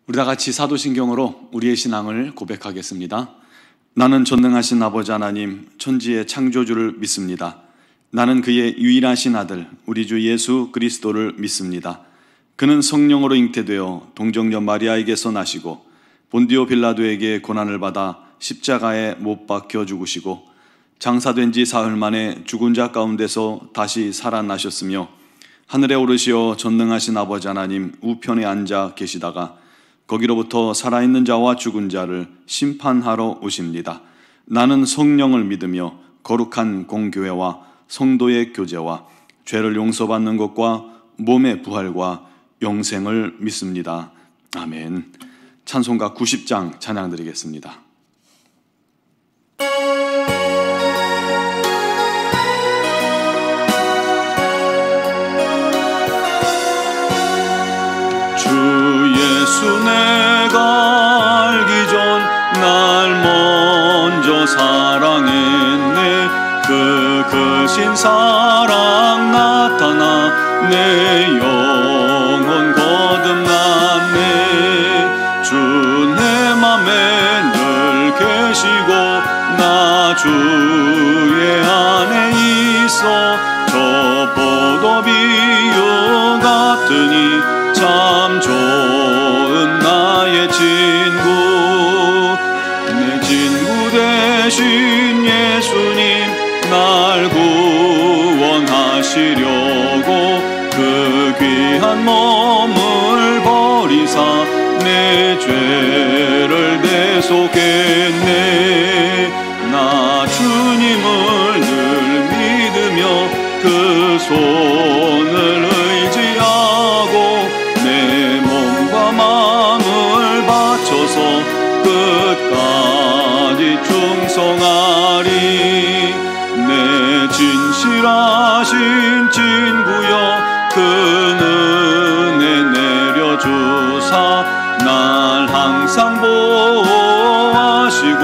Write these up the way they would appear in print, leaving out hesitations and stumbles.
우리 다 같이 사도신경으로 우리의 신앙을 고백하겠습니다. 나는 전능하신 아버지 하나님, 천지의 창조주를 믿습니다. 나는 그의 유일하신 아들, 우리 주 예수 그리스도를 믿습니다. 그는 성령으로 잉태되어 동정녀 마리아에게서 나시고 본디오 빌라도에게 고난을 받아 십자가에 못 박혀 죽으시고 장사된 지 사흘 만에 죽은 자 가운데서 다시 살아나셨으며 하늘에 오르시어 전능하신 아버지 하나님 우편에 앉아 계시다가 거기로부터 살아있는 자와 죽은 자를 심판하러 오십니다. 나는 성령을 믿으며 거룩한 공교회와 성도의 교제와 죄를 용서받는 것과 몸의 부활과 영생을 믿습니다. 아멘. 찬송가 90장 찬양 드리겠습니다. 예수 내가 알기 전 날 먼저 사랑했네. 그 크신 사랑 나타나 내 영혼 거듭났네. 주 내 맘에 늘 계시고 나 주의 안에 있어 저 포도비유 같으니 참 좋은 나의 친구. 내 친구 되신 예수님 날 구원하시려고 그 귀한 몸을 버리사 내 죄를 대속했네. 나 주님을 늘 믿으며 그 손을 의지하고 내 몸과 마음을 바쳐서 끝까지 충성하리. 내 진실하신 친구여 그 은혜 내려주사 날 항상 보호하시고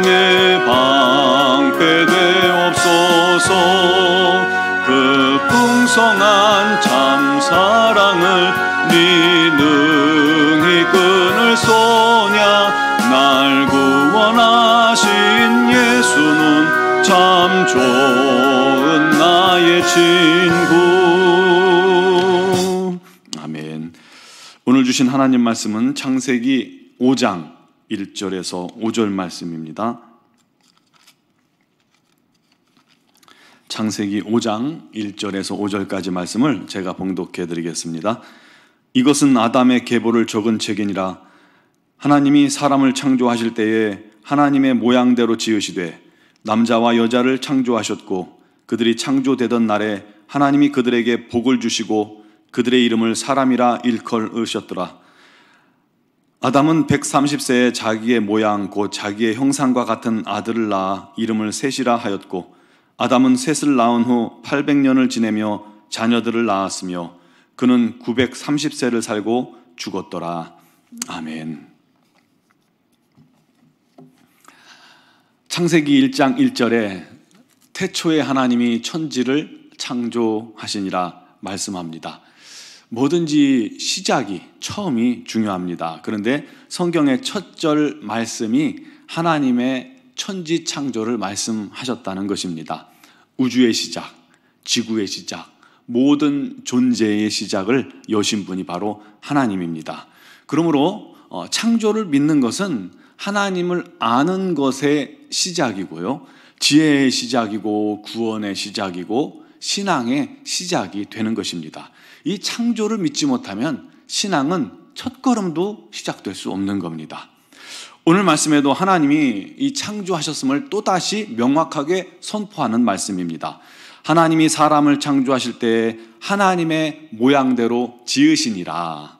내 방패 되옵소서. 그 풍성한 참 사랑을 네 능히 끊을 소냐. 날 구원하신 예수는 참 좋은 나의 친구. 아멘. 오늘 주신 하나님 말씀은 창세기 5장 1절에서 5절 말씀입니다. 창세기 5장 1절에서 5절까지 말씀을 제가 봉독해 드리겠습니다. 이것은 아담의 계보를 적은 책이니라. 하나님이 사람을 창조하실 때에 하나님의 모양대로 지으시되 남자와 여자를 창조하셨고 그들이 창조되던 날에 하나님이 그들에게 복을 주시고 그들의 이름을 사람이라 일컬으셨더라. 아담은 130세에 자기의 모양 곧 자기의 형상과 같은 아들을 낳아 이름을 셋이라 하였고 아담은 셋을 낳은 후 800년을 지내며 자녀들을 낳았으며 그는 930세를 살고 죽었더라. 아멘. 창세기 1장 1절에 태초에 하나님이 천지를 창조하시니라 말씀합니다. 뭐든지 시작이, 처음이 중요합니다. 그런데 성경의 첫 절 말씀이 하나님의 천지 창조를 말씀하셨다는 것입니다. 우주의 시작, 지구의 시작, 모든 존재의 시작을 여신 분이 바로 하나님입니다. 그러므로 창조를 믿는 것은 하나님을 아는 것의 시작이고요, 지혜의 시작이고 구원의 시작이고 신앙의 시작이 되는 것입니다. 이 창조를 믿지 못하면 신앙은 첫걸음도 시작될 수 없는 겁니다. 오늘 말씀에도 하나님이 이 창조하셨음을 또다시 명확하게 선포하는 말씀입니다. 하나님이 사람을 창조하실 때 하나님의 모양대로 지으시니라.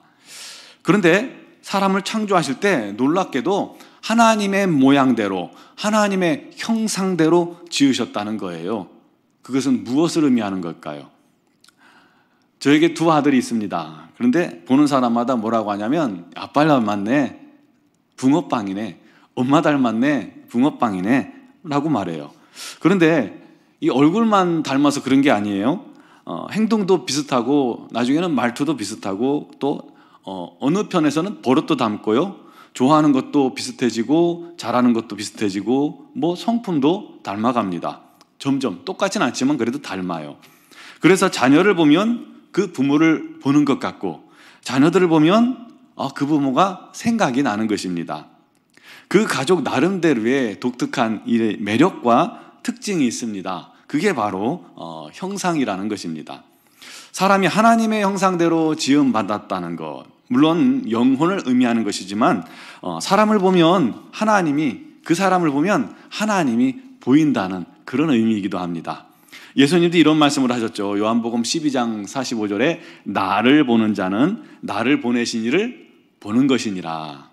그런데 사람을 창조하실 때 놀랍게도 하나님의 모양대로, 하나님의 형상대로 지으셨다는 거예요. 그것은 무엇을 의미하는 걸까요? 저에게 두 아들이 있습니다. 그런데 보는 사람마다 뭐라고 하냐면 아빠 닮았네, 붕어빵이네, 엄마 닮았네, 붕어빵이네 라고 말해요. 그런데 이 얼굴만 닮아서 그런 게 아니에요. 행동도 비슷하고 나중에는 말투도 비슷하고 또 어느 편에서는 버릇도 닮고요, 좋아하는 것도 비슷해지고 잘하는 것도 비슷해지고 뭐 성품도 닮아갑니다. 점점 똑같진 않지만 그래도 닮아요. 그래서 자녀를 보면 그 부모를 보는 것 같고, 자녀들을 보면 그 부모가 생각이 나는 것입니다. 그 가족 나름대로의 독특한 이 매력과 특징이 있습니다. 그게 바로 형상이라는 것입니다. 사람이 하나님의 형상대로 지음받았다는 것, 물론 영혼을 의미하는 것이지만 사람을 보면 그 사람을 보면 하나님이 보인다는 그런 의미이기도 합니다. 예수님도 이런 말씀을 하셨죠. 요한복음 12장 45절에 나를 보는 자는 나를 보내신 이를 보는 것이니라.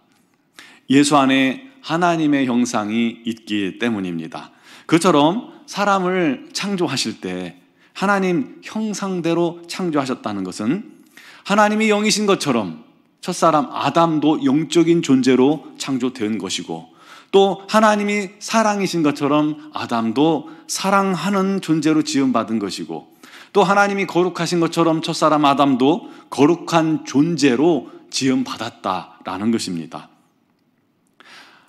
예수 안에 하나님의 형상이 있기 때문입니다. 그처럼 사람을 창조하실 때 하나님 형상대로 창조하셨다는 것은 하나님이 영이신 것처럼 첫사람 아담도 영적인 존재로 창조된 것이고, 또 하나님이 사랑이신 것처럼 아담도 사랑하는 존재로 지음받은 것이고, 또 하나님이 거룩하신 것처럼 첫사람 아담도 거룩한 존재로 지음받았다라는 것입니다.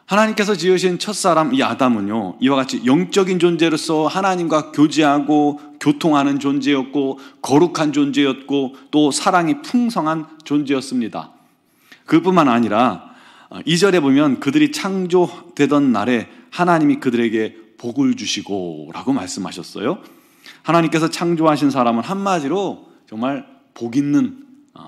하나님께서 지으신 첫사람 이 아담은요, 이와 같이 영적인 존재로서 하나님과 교제하고 교통하는 존재였고, 거룩한 존재였고, 또 사랑이 풍성한 존재였습니다. 그뿐만 아니라 2절에 보면 그들이 창조되던 날에 하나님이 그들에게 복을 주시고 라고 말씀하셨어요. 하나님께서 창조하신 사람은 한마디로 정말 복 있는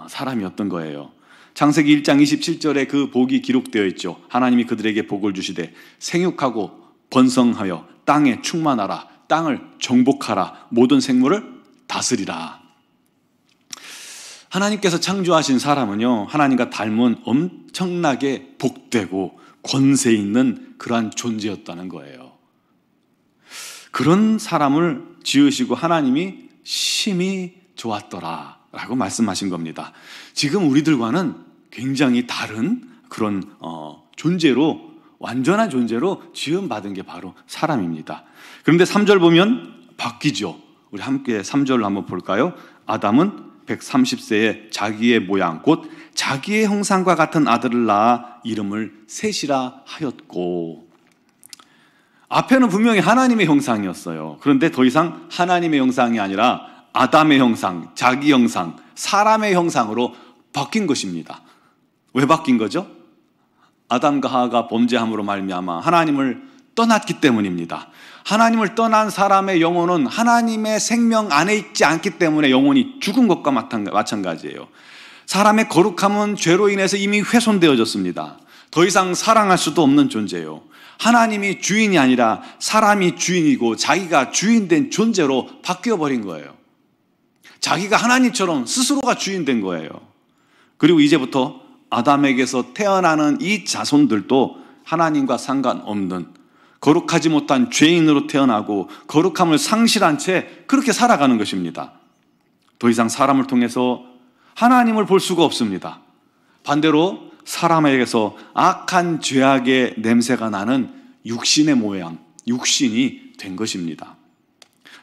사람이었던 거예요. 창세기 1장 27절에 그 복이 기록되어 있죠. 하나님이 그들에게 복을 주시되 생육하고 번성하여 땅에 충만하라, 땅을 정복하라, 모든 생물을 다스리라. 하나님께서 창조하신 사람은요, 하나님과 닮은 엄청나게 복되고 권세 있는 그러한 존재였다는 거예요. 그런 사람을 지으시고 하나님이 심히 좋았더라 라고 말씀하신 겁니다. 지금 우리들과는 굉장히 다른 그런 존재로, 완전한 존재로 지음받은 게 바로 사람입니다. 그런데 3절 보면 바뀌죠. 우리 함께 3절로 한번 볼까요? 아담은 130세에 자기의 모양 곧 자기의 형상과 같은 아들을 낳아 이름을 셋이라 하였고, 앞에는 분명히 하나님의 형상이었어요. 그런데 더 이상 하나님의 형상이 아니라 아담의 형상, 자기 형상, 사람의 형상으로 바뀐 것입니다. 왜 바뀐 거죠? 아담과 하와가 범죄함으로 말미암아 하나님을 떠났기 때문입니다. 하나님을 떠난 사람의 영혼은 하나님의 생명 안에 있지 않기 때문에 영혼이 죽은 것과 마찬가지예요. 사람의 거룩함은 죄로 인해서 이미 훼손되어졌습니다. 더 이상 사랑할 수도 없는 존재예요. 하나님이 주인이 아니라 사람이 주인이고 자기가 주인된 존재로 바뀌어버린 거예요. 자기가 하나님처럼 스스로가 주인된 거예요. 그리고 이제부터 아담에게서 태어나는 이 자손들도 하나님과 상관없는 거룩하지 못한 죄인으로 태어나고 거룩함을 상실한 채 그렇게 살아가는 것입니다. 더 이상 사람을 통해서 하나님을 볼 수가 없습니다. 반대로 사람에게서 악한 죄악의 냄새가 나는 육신의 모양, 육신이 된 것입니다.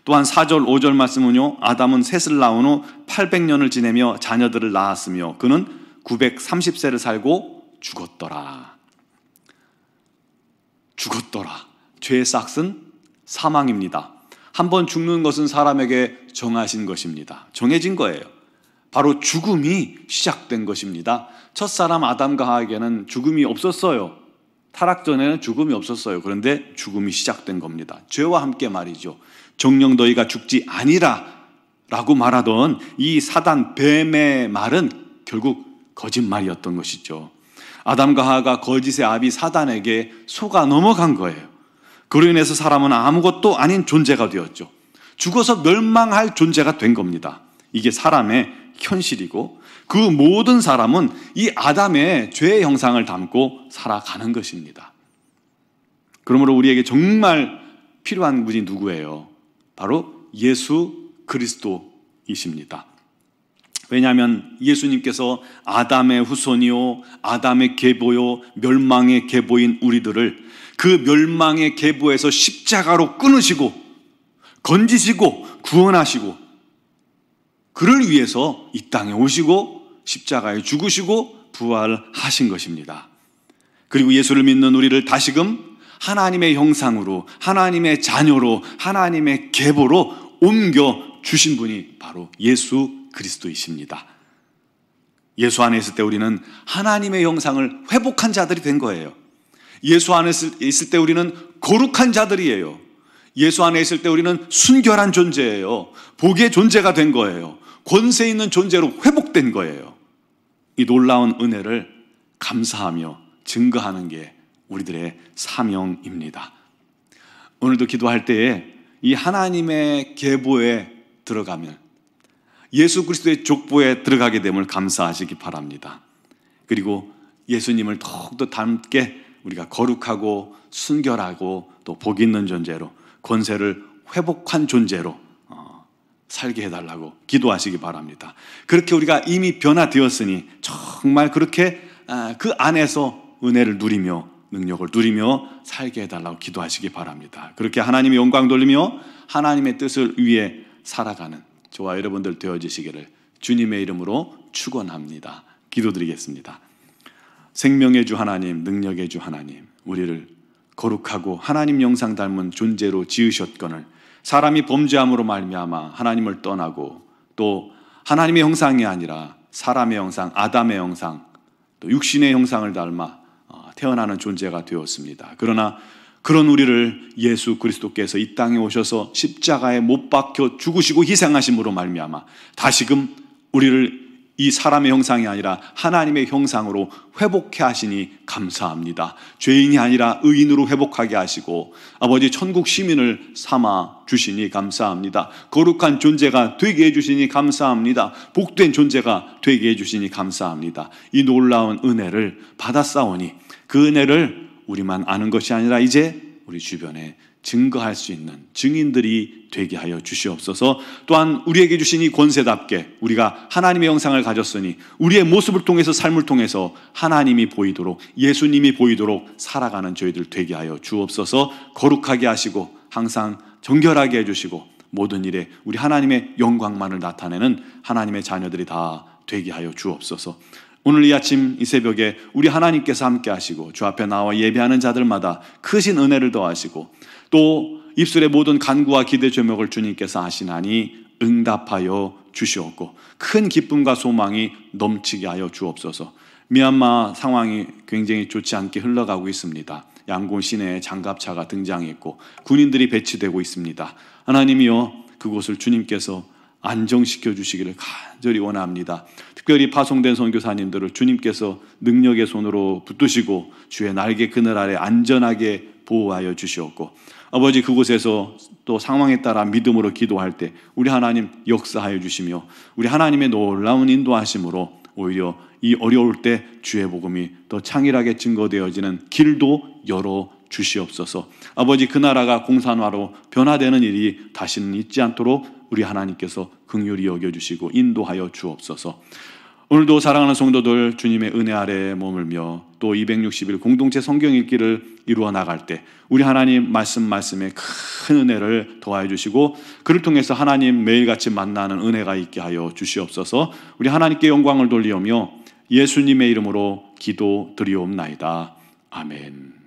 또한 4절, 5절 말씀은요, 아담은 셋을 낳은 후 800년을 지내며 자녀들을 낳았으며 그는 930세를 살고 죽었더라. 죄의 싹은 사망입니다. 한번 죽는 것은 사람에게 정하신 것입니다. 정해진 거예요. 바로 죽음이 시작된 것입니다. 첫사람 아담과 하와에게는 죽음이 없었어요. 타락 전에는 죽음이 없었어요. 그런데 죽음이 시작된 겁니다. 죄와 함께 말이죠. 정녕 너희가 죽지 아니라 라고 말하던 이 사단 뱀의 말은 결국 거짓말이었던 것이죠. 아담과 하와가 거짓의 아비 사단에게 속아 넘어간 거예요. 그로 인해서 사람은 아무것도 아닌 존재가 되었죠. 죽어서 멸망할 존재가 된 겁니다. 이게 사람의 현실이고 그 모든 사람은 이 아담의 죄의 형상을 담고 살아가는 것입니다. 그러므로 우리에게 정말 필요한 분이 누구예요? 바로 예수 그리스도이십니다. 왜냐하면 예수님께서 아담의 후손이요 아담의 계보요 멸망의 계보인 우리들을 그 멸망의 계보에서 십자가로 끊으시고 건지시고 구원하시고 그를 위해서 이 땅에 오시고 십자가에 죽으시고 부활하신 것입니다. 그리고 예수를 믿는 우리를 다시금 하나님의 형상으로, 하나님의 자녀로, 하나님의 계보로 옮겨 주신 분이 바로 예수 그리스도이십니다. 예수 안에 있을 때 우리는 하나님의 형상을 회복한 자들이 된 거예요. 예수 안에 있을 때 우리는 거룩한 자들이에요. 예수 안에 있을 때 우리는 순결한 존재예요. 복의 존재가 된 거예요. 권세 있는 존재로 회복된 거예요. 이 놀라운 은혜를 감사하며 증거하는 게 우리들의 사명입니다. 오늘도 기도할 때에 이 하나님의 계보에 들어가면, 예수 그리스도의 족보에 들어가게 됨을 감사하시기 바랍니다. 그리고 예수님을 더욱더 닮게 우리가 거룩하고 순결하고 또 복 있는 존재로, 권세를 회복한 존재로 살게 해달라고 기도하시기 바랍니다. 그렇게 우리가 이미 변화되었으니 정말 그렇게 그 안에서 은혜를 누리며 능력을 누리며 살게 해달라고 기도하시기 바랍니다. 그렇게 하나님의 영광 돌리며 하나님의 뜻을 위해 살아가는 저와 여러분들 되어주시기를 주님의 이름으로 축원합니다. 기도드리겠습니다. 생명의 주 하나님, 능력의 주 하나님, 우리를 거룩하고 하나님 형상 닮은 존재로 지으셨거늘 사람이 범죄함으로 말미암아 하나님을 떠나고 또 하나님의 형상이 아니라 사람의 형상, 아담의 형상, 또 육신의 형상을 닮아 태어나는 존재가 되었습니다. 그러나 그런 우리를 예수 그리스도께서 이 땅에 오셔서 십자가에 못 박혀 죽으시고 희생하심으로 말미암아 다시금 우리를 이 사람의 형상이 아니라 하나님의 형상으로 회복해 하시니 감사합니다. 죄인이 아니라 의인으로 회복하게 하시고 아버지 천국 시민을 삼아 주시니 감사합니다. 거룩한 존재가 되게 해주시니 감사합니다. 복된 존재가 되게 해주시니 감사합니다. 이 놀라운 은혜를 받았사오니 그 은혜를 우리만 아는 것이 아니라 이제 우리 주변에 증거할 수 있는 증인들이 되게 하여 주시옵소서. 또한 우리에게 주신 이 권세답게 우리가 하나님의 형상을 가졌으니 우리의 모습을 통해서, 삶을 통해서 하나님이 보이도록, 예수님이 보이도록 살아가는 저희들 되게 하여 주옵소서. 거룩하게 하시고 항상 정결하게 해주시고 모든 일에 우리 하나님의 영광만을 나타내는 하나님의 자녀들이 다 되게 하여 주옵소서. 오늘 이 아침 이 새벽에 우리 하나님께서 함께 하시고 주 앞에 나와 예배하는 자들마다 크신 은혜를 더하시고 또 입술의 모든 간구와 기대 제목을 주님께서 하시나니 응답하여 주시옵고 큰 기쁨과 소망이 넘치게 하여 주옵소서. 미얀마 상황이 굉장히 좋지 않게 흘러가고 있습니다. 양곤 시내에 장갑차가 등장했고 군인들이 배치되고 있습니다. 하나님이여 그곳을 주님께서 안정시켜 주시기를 간절히 원합니다. 특별히 파송된 선교사님들을 주님께서 능력의 손으로 붙드시고 주의 날개 그늘 아래 안전하게 보호하여 주시옵고 아버지 그곳에서 또 상황에 따라 믿음으로 기도할 때 우리 하나님 역사하여 주시며 우리 하나님의 놀라운 인도하심으로 오히려 이 어려울 때 주의 복음이 더 창일하게 증거되어지는 길도 열어 주시옵소서. 아버지 그 나라가 공산화로 변화되는 일이 다시는 있지 않도록 우리 하나님께서 긍휼히 여겨주시고 인도하여 주옵소서. 오늘도 사랑하는 성도들 주님의 은혜 아래에 머물며 또 260일 공동체 성경 읽기를 이루어 나갈 때 우리 하나님 말씀에 큰 은혜를 더하여 주시고 그를 통해서 하나님 매일같이 만나는 은혜가 있게 하여 주시옵소서. 우리 하나님께 영광을 돌리오며 예수님의 이름으로 기도 드리옵나이다. 아멘.